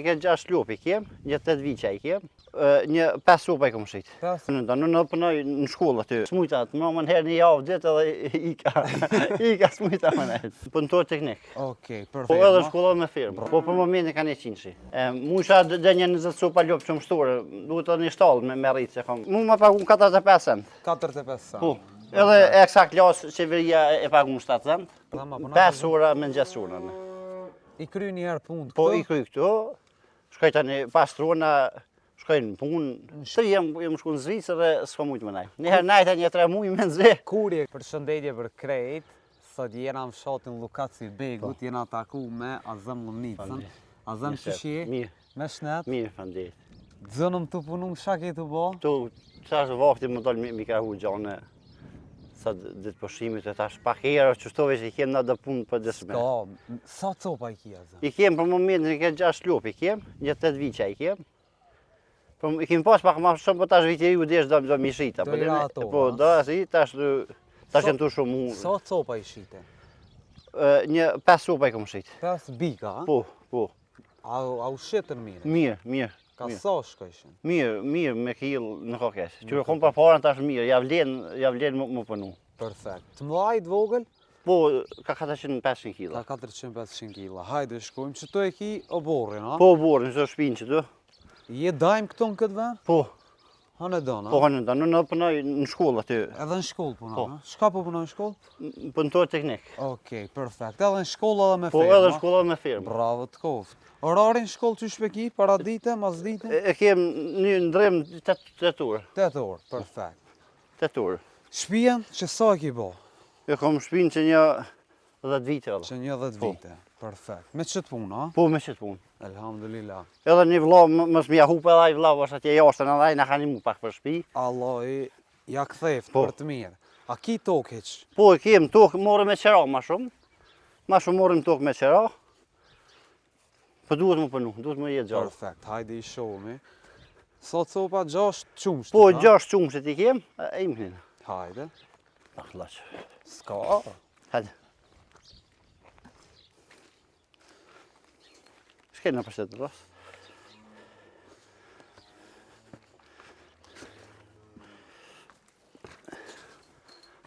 ke 6 lupi kem, një 8 vjeqa i kem, një 5 lupa i kom shit. Në punoj në shkollë aty. Smujta, më herë një javë ditë edhe ika smujta më nejtë. Punëtor teknik. Okej, perfekt. Po edhe shkollon me firmë. Po për momentin kanë 100. Musha dhe një 20 supa lopë që më shturë, duhet edhe një shtallë me rritë që kom. Mu më pagun 45 cent. 45 cent. Po. Edhe eksa klasë qeveria e pagun 7 cent. 5 ora me në gjesurën. I kry një herë punë këtu? Po i kry këtu, shkoj tani pas trona, shkoj në punë. Të jem shku në Zvicër dhe s'ka mujtë më najtë. Njëherë najtë një 3 mujë me nëzve. Kurje, përshëndetje për krejt, sot jena në fshatin Lukaci Begut, jena taku me Azem Lumnicën. Azem që shje? Mirë. Me shnet? Mirë, fandet. Dzënëm të punu më shak e të bo? Tu, qashtë vakti më dollë mi ka hu gjane. Sa ditë përshimit e tash pak herë, që shtove që i kem në dhe punë për disme. Sa copa i kje, Azem? I kem për momentin i ke 6 lupi i kem, një 8 vjeqa i kem. I kem pas pak ma shumë, po tash vite ju desh do mi shita. Do i ato, po, do asi, tash janë tu shumë mu. Sa copa i shite? Një 5 sopa i kom shit. 5 bika, ha? Po, po. A u shitën mire? Mirë. Ka sa shkojshin? Mirë me kil në kokes. Qyre kom për parën tash mirë, javlen më punu. Perfekt. Të mlajt vogël? Po, ka 400-500 kila. Ka 400-500 kila. Hajde shkojmë, që të e ki o borin, ha? Po, borin, që shpinë që të. Je dajmë këto në këtë vend? Po. Hanë e donë, ha? Po, hanë e donë, në punoj në shkollë aty. Edhe në shkollë punoj, ha? Shka po punoj në shkollë? Punëtor teknik. Okej, perfekt. Edhe në shkollë edhe me Po, firmë, edhe në shkollë edhe me firmë. Bravo të koftë. Orarin shkollë që shpeki, para dite, mas dite? E kem një ndrem 8 orë. 8 orë, perfekt. 8 orë. Shpijen që sa e ki bo? E kom shpinë që një 10 vite edhe. Që një 10 vite, perfekt. Me qëtë punë, ha? Po, me qëtë punë. Elhamdulillah. Edhe një vla, mës m'ja hupe edhe i vla, është atje jashtën edhe i në ka një mu pak për shpi. Allah i ja këtheft për të mirë. A ki tokë heq? Po, e kem tokë, morë me qera ma shumë. Ma shumë morëm tokë me qera. Po duhet më punu, duhet më jetë gjallë. Perfekt, hajde i shohemi. Sa copa 6 qumshtit, Po, ha? 6 qumshtit i kem, e im kënë. Hajde. Pak laqë. Ska. Hajde. Shkejnë në përshetë të rrasë.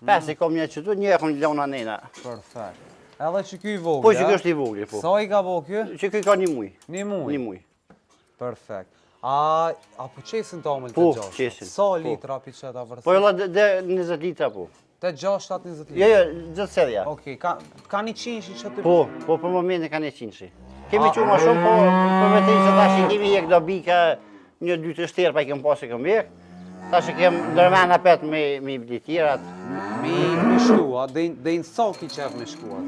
Pes i kom një qëtu, një e kom një launa nena. Perfekt. Edhe që ky i vogli, Po, që kjo është i vogli, po. Sa i ka bo kjo? Që kjo ka një muj. Një muj? Një muj. Perfekt. A po qesin të amëll të Po, gjashtë? qesin. Sa litra pi qëta vërës? Po, edhe dhe 20 litra, po. Të gjashtë 7-20 litra? Jo, gjithë sedhja. Okej, ka 100 që të... Po, për momentin ka 100. Kemi që ma shumë, po për me të i se tash i kemi jek do bika një 2-3 shterë pa i kem pas i kem jek. Tash i kem dërmena pet me i bli tjerat. Mi shkua, dhe në sa ki qef me shkua?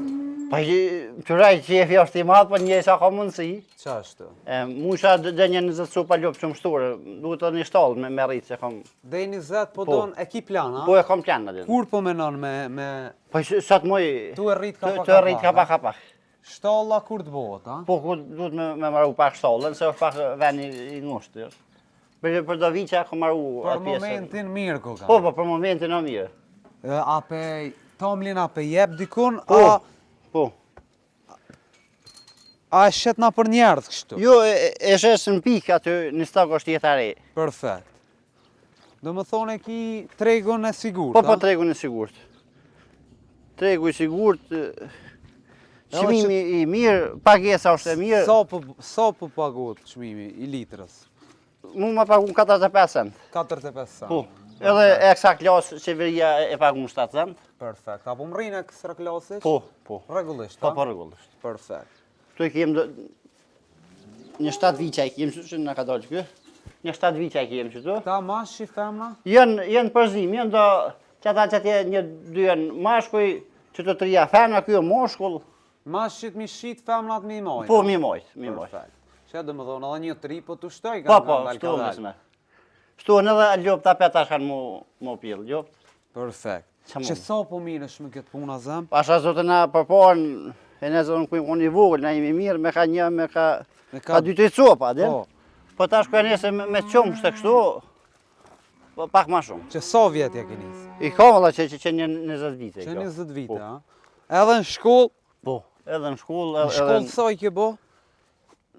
Pa që raj qefi është i madhë, për një sa ka mundësi. Qa është? Musha dhe një 20 sopa lopë që më shturë, duhet edhe një shtallë me rritë që kam... Dhe 20, po donë, e ki plan, ha? Po e kam plan në dhe. Kur po menon me... Po sa të moj... Tu e rrit ka pak. Tu e rrit ka pak. Shtalla kur të bëhet, ha? Po, duhet me maru pak shtallën, se është pak veni i ngushtë. Për do viqa ka maru... Për momentin mirë ko ka. Po, për momentin o mirë. A pe... Tomlin a pe jep dikun, Po. A e shet na për njerët kështu? Jo, e shesh në pikë aty një stok është jetare. Perfekt. Do më thonë e ki tregun e sigurt, Po, tregun e sigurt. Tregu i sigurt, çmimi i mirë, pagesa është e mirë. Sa po paguhet çmimi i litrës? Mu ma pagun 45 cent. 45 cent. Po. Edhe eksa klasë qeveria e pagun 7 cent. Perfekt. Apo më rrinë ekstra klasës? Po. Regullisht, po regullisht. Perfekt. Tu i kem një 7 viqa i kem që nga ka dalë që kjo. Një 7 viqa i kem që tu. Ta mashi femna? Jënë përzim, jënë do qëta që atje një 2 janë mashkuj, që të 3 femna, kjo moshkull. Mashit mi shit, femnat mi mojnë? Po, mi mojt. Perfekt. Që dhe më thonë edhe një 3, po të shtoj Po, shtu mësme. Shtu në edhe ljopt apet tash kanë mu pjellë, ljopt. Perfekt. Që sa po mirësh me këtë puna zem? Pasha zote na përpon, e ne zonë kujmë unë i vogël, na jemi mirë, me ka një, me ka 2-3 copa, dhe? Po tash kërë njëse me qëmë shtë kështu, pak ma shumë. Që sa vjetë ja kënis? I kam alla që një 20 vite. Që 20 vite, ha? Edhe në shkollë? Po, edhe në shkollë. Në shkollë sa i ke bo?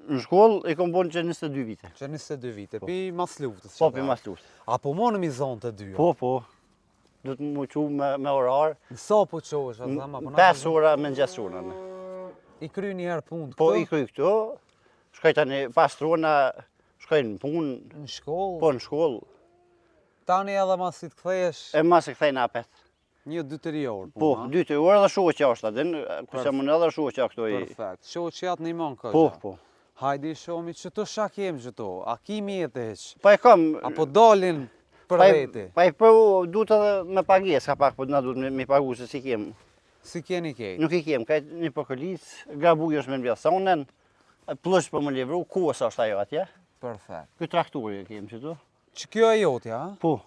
Në shkollë i kom bon që 22 vite. Që 22 vite, pi mas luftës. Po, pi mas luftës. Apo më në mi zonë të dy? Po. Du të mu qu me orar. Në sa po qosh, Azam? 5 ora me ngjesurën. I kry një herë punë këtu? Po, i kry këtu. Shkoj tani pas trona, shkoj në punë. Në shkollë? Po, në shkollë. Tani edhe mas si të kthesh? E mas e kthej në apet. 1-2-3 orë punë? Po, 2-3 orë dhe shoqja është adin. Kusë më në edhe shoqja këtu i... Perfekt. Shoqja të një mon kështë? Po. Hajdi shomi që të shak jem që to, a ki mjetë heq? Pa e kam... Apo dalin për veti? Pa i përvu du të edhe me pages ka pak, po na du të me pagu se si kem. Si keni kej? Nuk i kem, ka një përkëllis, grabuj është me mbjasonen, plus për më livru, kosa është ajo atje. Perfekt. Këtë traktori e kem që tu. Që kjo e jotja, ha?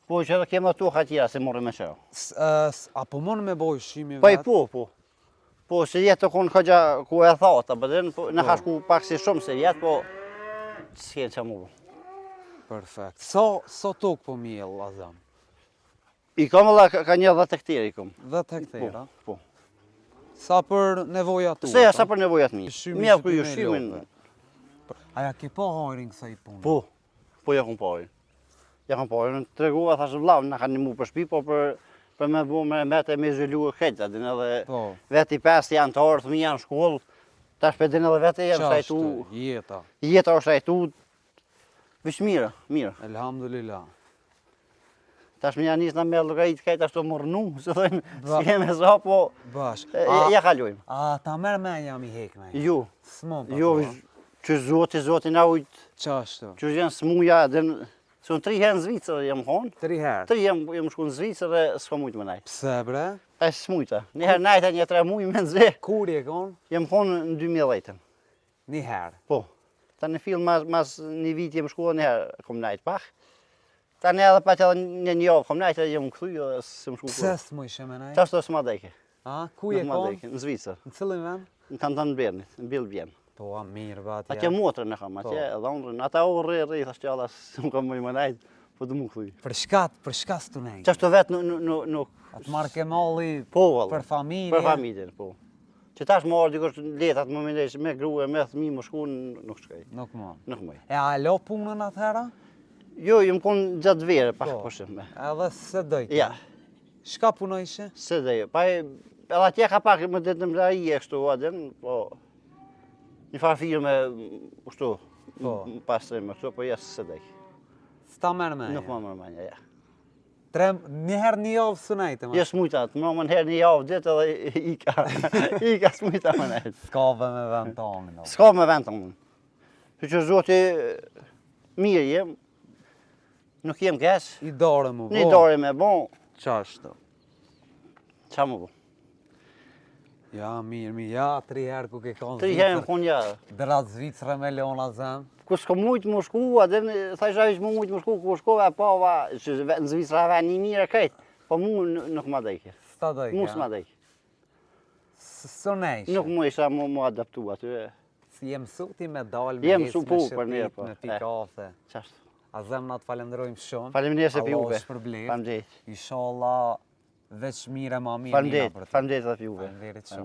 Po që edhe kem ato hatjera se morë me qëro. Apo mund me boj shimi Pa i vetë? po. Po, se jetë të konë këgja ku e thata, në ka shku pak si shumë se jetë, po s'ken që mu. Perfekt. So tokë po mjellë, Azam? I kam edhe ka një 10 hektarë i kam. 10 hektara? Po. Sa për nevoja tua? Sa për nevojat mi. Mjë ku ju shimin. Aja ke po hajrin kësa i punë? Po ja kom pari. Ja kom pari, në të regova, thashë vlau, në ka një mu për shpi, po për me bu me mete me zhvillu e këtë, adin edhe veti 5 janë të orë, thëmi janë shkollë, tash për din edhe vete janë shajtu. Jeta? Jeta është shajtu, vish mirë. Elhamdulillah. Tash më janë njës në me logajit këtë ashtu mërnu, se thëjmë, s'keme za, po ja kalujmë. A ta merë me jam i hekme? Jo. S'mon pa Jo, që zoti na ujtë, qashtu? që jenë smuja, se unë 3 herë në Zvicër jam honë. 3 herë? 3 jam shku në Zvicër dhe s'ka mujtë më najtë. Pse bre? E s'mujta. Një herë najta një 3 mujë me nëzve. Kur je konë? Jem honë në 2010. Një herë? Po. Ta në film mas një vit jem shku një herë kom najtë pak. Ta në edhe pat edhe një javë kom najtë edhe jem këthuj dhe s'm shku kur. Pse s'mujshë me najtë? Qashtu s'ma dejke. A, ku je konë? Në Zvicër. Në cilin vend? Në Kanton Bernit, në Billbjen. Po, a mirë ba atje. Atje motrën e kam, atje dhondrën. Ata o rri, thashtë qalla s'm kam më najtë, po të mu këthuj. Për shka s'tu nejtë? Qashtu vetë nuk... Atë marrë ke malli për familje? Për familjen, po. Që tash më orë dikush letat më mendesh me grue, me thmi më shku, nuk shkaj. Nuk më. Nuk mëj. E a lo punën atëhera? Jo, jem konë gjatë vere, pak përshim me. Edhe se dojke? Ja. Shka punojshe? Se dojke. Pa edhe atje ka pak më ditë në mdaj e kështu adin, po... Një farë firme, kështu, pasrim, kështu, po jesë se dojke. S'ta merë me? Nuk më mërë menja, ja. Njëherë një javë së nejtë? Jesë mujtat, më herë një javë ditë edhe ika s'mujta më nejtë. S'ka ve me vend të angë? S'ka me vend të angë. Që zoti mirë jem, nuk jem kesh. I dore mu bo? Një dore me bo. Qashtu? Qa më bo? Ja, mirë, ja, 3 herë ku ke konë 3 herë më konë ja. Dërat Zvicrë me Leona zem? Ku s'ka mujtë më shku, adem, thajsh avish më mujtë më shku, ku shkove, pava, që në Zvicra ve një mirë e krejtë, po mu nuk ma dejke. S'ta dejke? Mu s'ma dejke. Së nejshë? Nuk mu isha mu adaptu aty. Si jem su ti me dalë, me hecë, me shëpit, me pi kafe. Qashtu. A zem na të falenderojmë shumë. Faleminderit se pjuve. Allah është për blerë. Faleminderit. Inshallah, veç mire ma mirë. Faleminderit edhe pjuve. Faleminderit shumë.